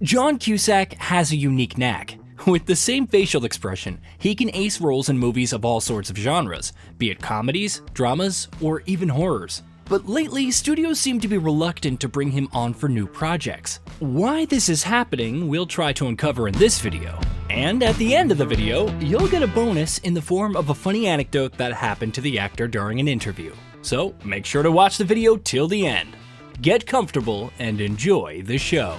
John Cusack has a unique knack. With the same facial expression, he can ace roles in movies of all sorts of genres, be it comedies, dramas, or even horrors. But lately, studios seem to be reluctant to bring him on for new projects. Why this is happening, we'll try to uncover in this video. And at the end of the video, you'll get a bonus in the form of a funny anecdote that happened to the actor during an interview. So make sure to watch the video till the end. Get comfortable and enjoy the show.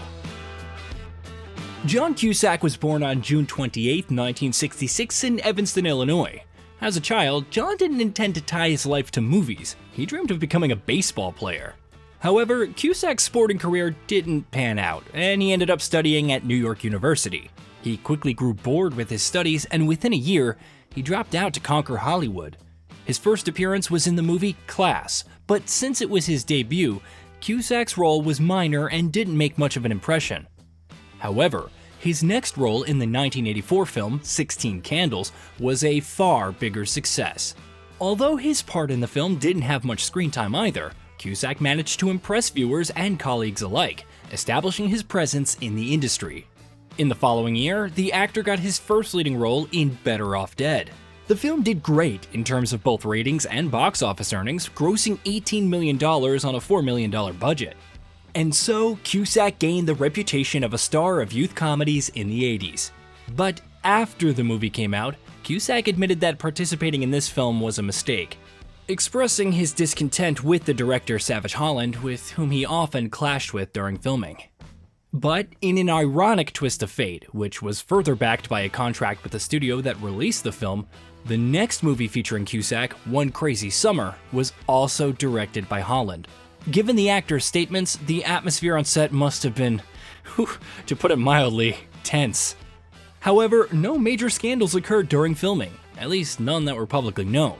John Cusack was born on June 28, 1966 in Evanston, Illinois. As a child, John didn't intend to tie his life to movies. He dreamed of becoming a baseball player. However, Cusack's sporting career didn't pan out, and he ended up studying at New York University. He quickly grew bored with his studies, and within a year, he dropped out to conquer Hollywood. His first appearance was in the movie Class, but since it was his debut, Cusack's role was minor and didn't make much of an impression. However, his next role in the 1984 film 16 Candles was a far bigger success. Although his part in the film didn't have much screen time either, Cusack managed to impress viewers and colleagues alike, establishing his presence in the industry. In the following year, the actor got his first leading role in Better Off Dead. The film did great in terms of both ratings and box office earnings, grossing $18 million on a $4 million budget. And so, Cusack gained the reputation of a star of youth comedies in the 80s. But after the movie came out, Cusack admitted that participating in this film was a mistake, expressing his discontent with the director Savage Holland, with whom he often clashed with during filming. But in an ironic twist of fate, which was further backed by a contract with the studio that released the film, the next movie featuring Cusack, One Crazy Summer, was also directed by Holland. Given the actor's statements, the atmosphere on set must have been, to put it mildly, tense. However, no major scandals occurred during filming, at least none that were publicly known.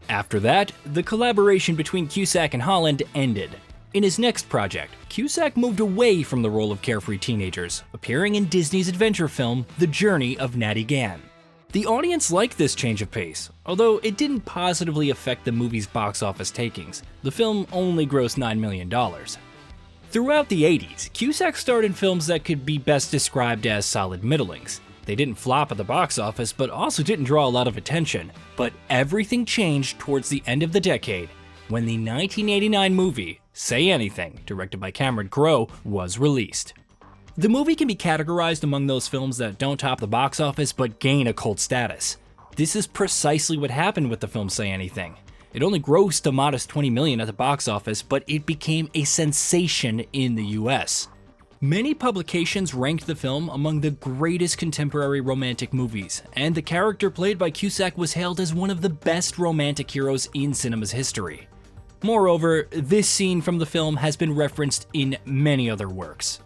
After that, the collaboration between Cusack and Holland ended. In his next project, Cusack moved away from the role of carefree teenagers, appearing in Disney's adventure film, The Journey of Natty Gann. The audience liked this change of pace, although it didn't positively affect the movie's box office takings. The film only grossed $9 million. Throughout the 80s, Cusack starred in films that could be best described as solid middlings. They didn't flop at the box office, but also didn't draw a lot of attention. But everything changed towards the end of the decade, when the 1989 movie, Say Anything, directed by Cameron Crowe, was released. The movie can be categorized among those films that don't top the box office but gain a cult status. This is precisely what happened with the film Say Anything. It only grossed a modest $20 million at the box office, but it became a sensation in the US. Many publications ranked the film among the greatest contemporary romantic movies, and the character played by Cusack was hailed as one of the best romantic heroes in cinema's history. Moreover, this scene from the film has been referenced in many other works.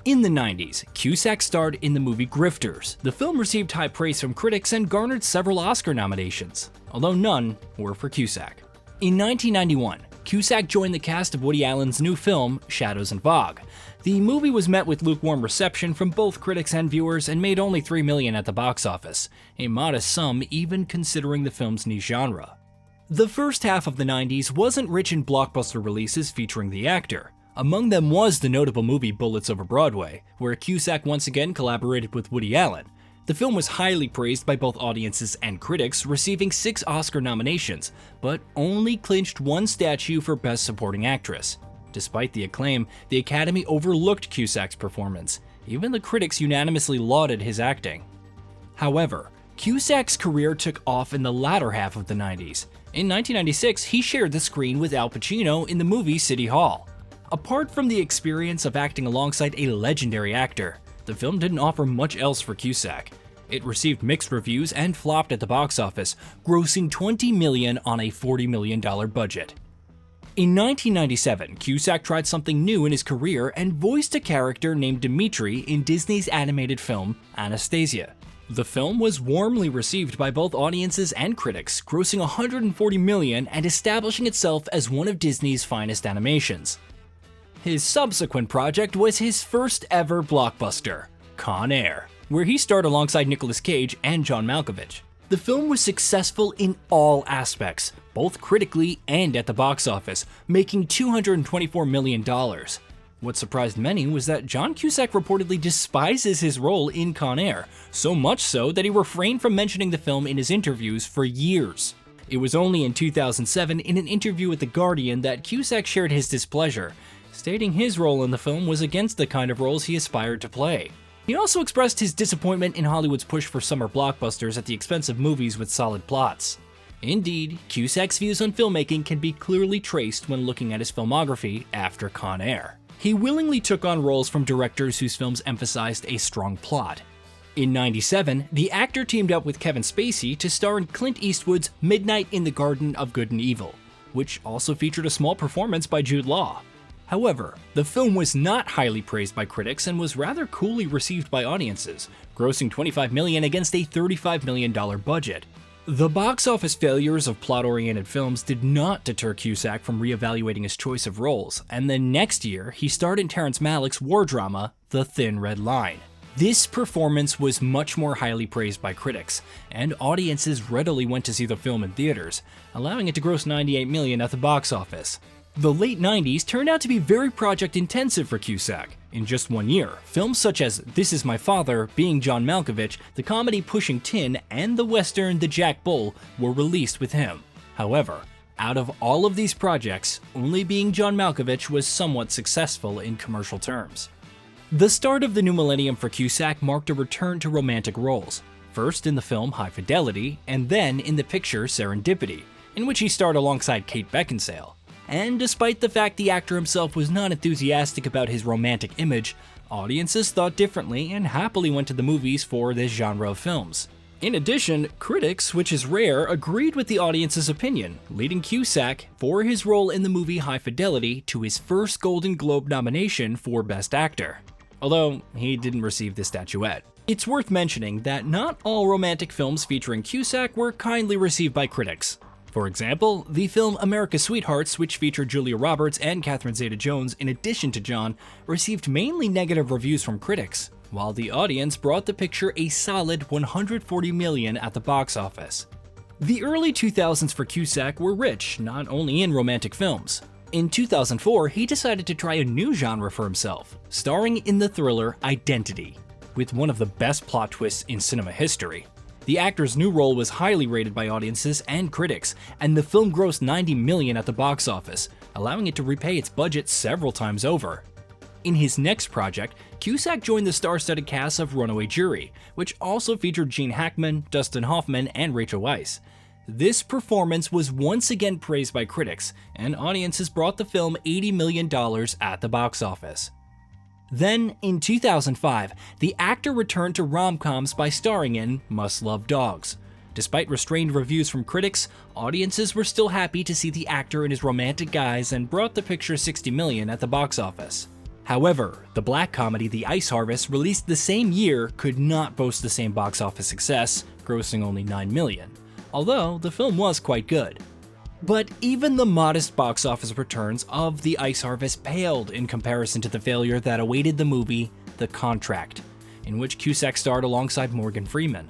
In the 90s, Cusack starred in the movie Grifters. The film received high praise from critics and garnered several Oscar nominations, although none were for Cusack. In 1991, Cusack joined the cast of Woody Allen's new film, Shadows and Fog. The movie was met with lukewarm reception from both critics and viewers and made only $3 million at the box office, a modest sum even considering the film's niche genre. The first half of the 90s wasn't rich in blockbuster releases featuring the actor. Among them was the notable movie Bullets Over Broadway, where Cusack once again collaborated with Woody Allen. The film was highly praised by both audiences and critics, receiving 6 Oscar nominations, but only clinched 1 statue for Best Supporting Actress. Despite the acclaim, the Academy overlooked Cusack's performance. Even the critics unanimously lauded his acting. However, Cusack's career took off in the latter half of the 90s. In 1996, he shared the screen with Al Pacino in the movie City Hall. Apart from the experience of acting alongside a legendary actor, the film didn't offer much else for Cusack. It received mixed reviews and flopped at the box office, grossing $20 million on a $40 million budget. In 1997, Cusack tried something new in his career and voiced a character named Dimitri in Disney's animated film Anastasia. The film was warmly received by both audiences and critics, grossing $140 million and establishing itself as one of Disney's finest animations. His subsequent project was his first ever blockbuster, Con Air, where he starred alongside Nicolas Cage and John Malkovich. The film was successful in all aspects, both critically and at the box office, making $224 million. What surprised many was that John Cusack reportedly despises his role in Con Air, so much so that he refrained from mentioning the film in his interviews for years. It was only in 2007 in an interview with The Guardian that Cusack shared his displeasure, stating his role in the film was against the kind of roles he aspired to play. He also expressed his disappointment in Hollywood's push for summer blockbusters at the expense of movies with solid plots. Indeed, Cusack's views on filmmaking can be clearly traced when looking at his filmography after Con Air. He willingly took on roles from directors whose films emphasized a strong plot. In '97, the actor teamed up with Kevin Spacey to star in Clint Eastwood's Midnight in the Garden of Good and Evil, which also featured a small performance by Jude Law. However, the film was not highly praised by critics and was rather coolly received by audiences, grossing $25 million against a $35 million budget. The box office failures of plot-oriented films did not deter Cusack from reevaluating his choice of roles, and the next year he starred in Terrence Malick's war drama, The Thin Red Line. This performance was much more highly praised by critics, and audiences readily went to see the film in theaters, allowing it to gross $98 million at the box office. The late 90s turned out to be very project-intensive for Cusack. In just 1 year, films such as This Is My Father, Being John Malkovich, the comedy Pushing Tin, and the western The Jack Bull were released with him. However, out of all of these projects, only Being John Malkovich was somewhat successful in commercial terms. The start of the new millennium for Cusack marked a return to romantic roles, first in the film High Fidelity, and then in the picture Serendipity, in which he starred alongside Kate Beckinsale. And despite the fact the actor himself was not enthusiastic about his romantic image, audiences thought differently and happily went to the movies for this genre of films. In addition, critics, which is rare, agreed with the audience's opinion, leading Cusack, for his role in the movie High Fidelity, to his first Golden Globe nomination for Best Actor, although he didn't receive the statuette. It's worth mentioning that not all romantic films featuring Cusack were kindly received by critics. For example, the film America's Sweethearts, which featured Julia Roberts and Catherine Zeta-Jones in addition to John, received mainly negative reviews from critics, while the audience brought the picture a solid $140 million at the box office. The early 2000s for Cusack were rich, not only in romantic films. In 2004, he decided to try a new genre for himself, starring in the thriller Identity, with one of the best plot twists in cinema history. The actor's new role was highly rated by audiences and critics, and the film grossed $90 million at the box office, allowing it to repay its budget several times over. In his next project, Cusack joined the star-studded cast of Runaway Jury, which also featured Gene Hackman, Dustin Hoffman, and Rachel Weisz. This performance was once again praised by critics, and audiences brought the film $80 million at the box office. Then, in 2005, the actor returned to rom-coms by starring in Must Love Dogs. Despite restrained reviews from critics, audiences were still happy to see the actor in his romantic guise and brought the picture $60 million at the box office. However, the black comedy The Ice Harvest, released the same year, could not boast the same box office success, grossing only $9 million, although the film was quite good. But even the modest box office returns of The Ice Harvest paled in comparison to the failure that awaited the movie The Contract, in which Cusack starred alongside Morgan Freeman.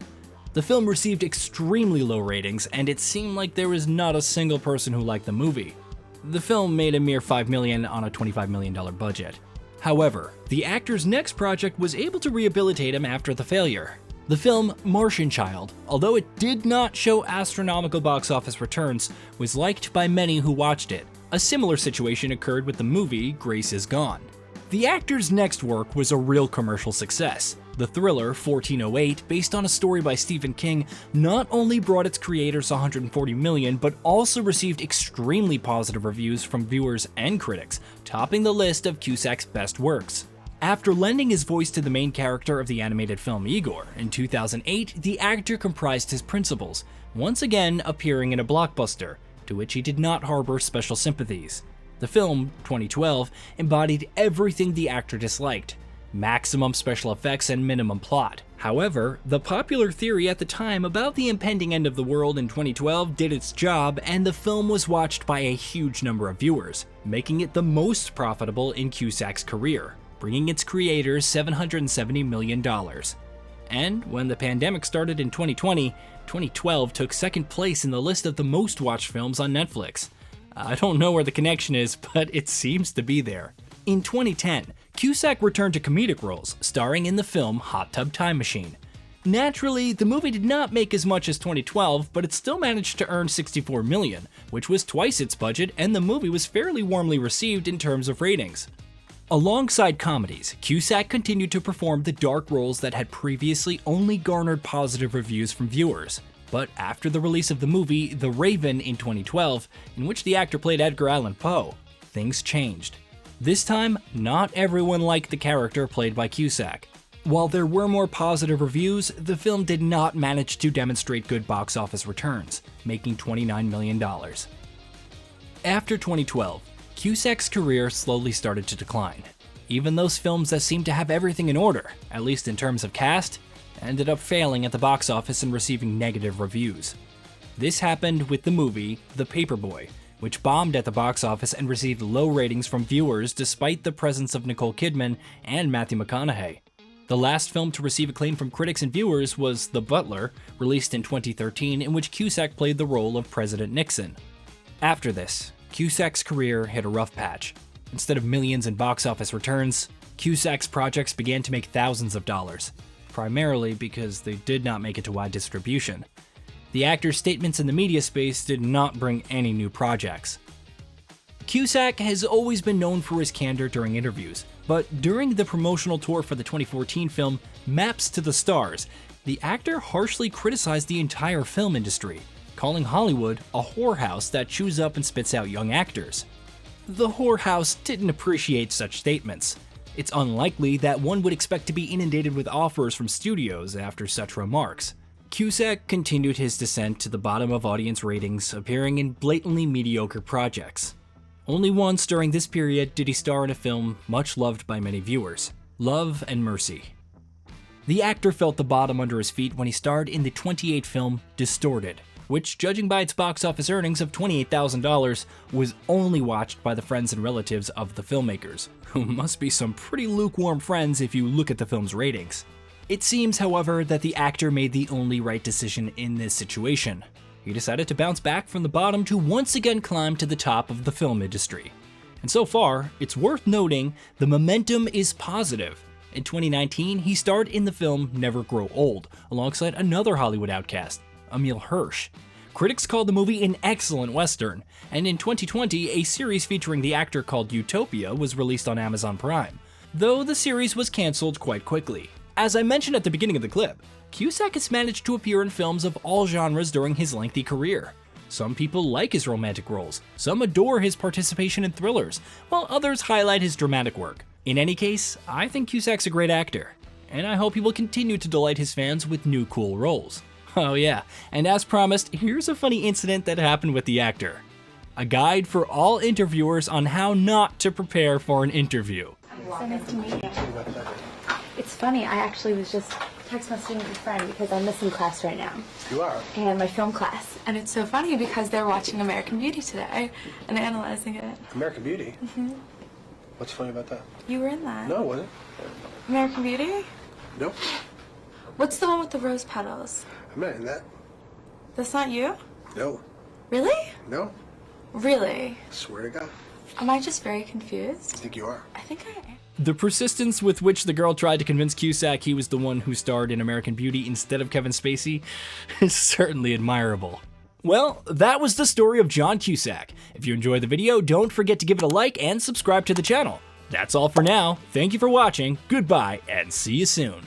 The film received extremely low ratings, and it seemed like there was not a single person who liked the movie. The film made a mere $5 million on a $25 million budget. However, the actor's next project was able to rehabilitate him after the failure. The film Martian Child, although it did not show astronomical box office returns, was liked by many who watched it. A similar situation occurred with the movie Grace Is Gone. The actor's next work was a real commercial success. The thriller 1408, based on a story by Stephen King, not only brought its creators $140 million, but also received extremely positive reviews from viewers and critics, topping the list of Cusack's best works. After lending his voice to the main character of the animated film Igor in 2008, the actor comprised his principles, once again appearing in a blockbuster, to which he did not harbor special sympathies. The film, 2012, embodied everything the actor disliked: maximum special effects and minimum plot. However, the popular theory at the time about the impending end of the world in 2012 did its job, and the film was watched by a huge number of viewers, making it the most profitable in Cusack's career, bringing its creators $770 million. And when the pandemic started in 2020, 2012 took second place in the list of the most watched films on Netflix. I don't know where the connection is, but it seems to be there. In 2010, Cusack returned to comedic roles, starring in the film Hot Tub Time Machine. Naturally, the movie did not make as much as 2012, but it still managed to earn $64 million, which was twice its budget, and the movie was fairly warmly received in terms of ratings. Alongside comedies, Cusack continued to perform the dark roles that had previously only garnered positive reviews from viewers. But after the release of the movie The Raven in 2012, in which the actor played Edgar Allan Poe, things changed. This time, not everyone liked the character played by Cusack. While there were more positive reviews, the film did not manage to demonstrate good box office returns, making $29 million. After 2012, Cusack's career slowly started to decline. Even those films that seemed to have everything in order, at least in terms of cast, ended up failing at the box office and receiving negative reviews. This happened with the movie The Paperboy, which bombed at the box office and received low ratings from viewers despite the presence of Nicole Kidman and Matthew McConaughey. The last film to receive acclaim from critics and viewers was The Butler, released in 2013, in which Cusack played the role of President Nixon. After this, Cusack's career hit a rough patch. Instead of millions in box office returns, Cusack's projects began to make thousands of dollars, primarily because they did not make it to wide distribution. The actor's statements in the media space did not bring any new projects. Cusack has always been known for his candor during interviews, but during the promotional tour for the 2014 film Maps to the Stars, the actor harshly criticized the entire film industry, calling Hollywood a whorehouse that chews up and spits out young actors. The whorehouse didn't appreciate such statements. It's unlikely that one would expect to be inundated with offers from studios after such remarks. Cusack continued his descent to the bottom of audience ratings, appearing in blatantly mediocre projects. Only once during this period did he star in a film much loved by many viewers, Love and Mercy. The actor felt the bottom under his feet when he starred in the 2008 film Distorted, which, judging by its box office earnings of $28,000, was only watched by the friends and relatives of the filmmakers, who must be some pretty lukewarm friends if you look at the film's ratings. It seems, however, that the actor made the only right decision in this situation. He decided to bounce back from the bottom to once again climb to the top of the film industry. And so far, it's worth noting the momentum is positive. In 2019, he starred in the film Never Grow Old, alongside another Hollywood outcast, Emile Hirsch. Critics called the movie an excellent Western, and in 2020, a series featuring the actor called Utopia was released on Amazon Prime, though the series was cancelled quite quickly. As I mentioned at the beginning of the clip, Cusack has managed to appear in films of all genres during his lengthy career. Some people like his romantic roles, some adore his participation in thrillers, while others highlight his dramatic work. In any case, I think Cusack's a great actor, and I hope he will continue to delight his fans with new cool roles. Oh yeah, and as promised, here's a funny incident that happened with the actor. A guide for all interviewers on how not to prepare for an interview. So nice to meet you. It's funny, I actually was just text messaging with a friend because I'm missing class right now. You are? And my film class. And it's so funny because they're watching American Beauty today and analyzing it. American Beauty? Mm-hmm. What's funny about that? You were in that. No, was it? American Beauty? Nope. What's the one with the rose petals? I'm not in that. That's not you? No. Really? No. Really? Swear to God. Am I just very confused? I think you are. I think I am. The persistence with which the girl tried to convince Cusack he was the one who starred in American Beauty instead of Kevin Spacey is certainly admirable. Well, that was the story of John Cusack. If you enjoyed the video, don't forget to give it a like and subscribe to the channel. That's all for now. Thank you for watching, goodbye, and see you soon.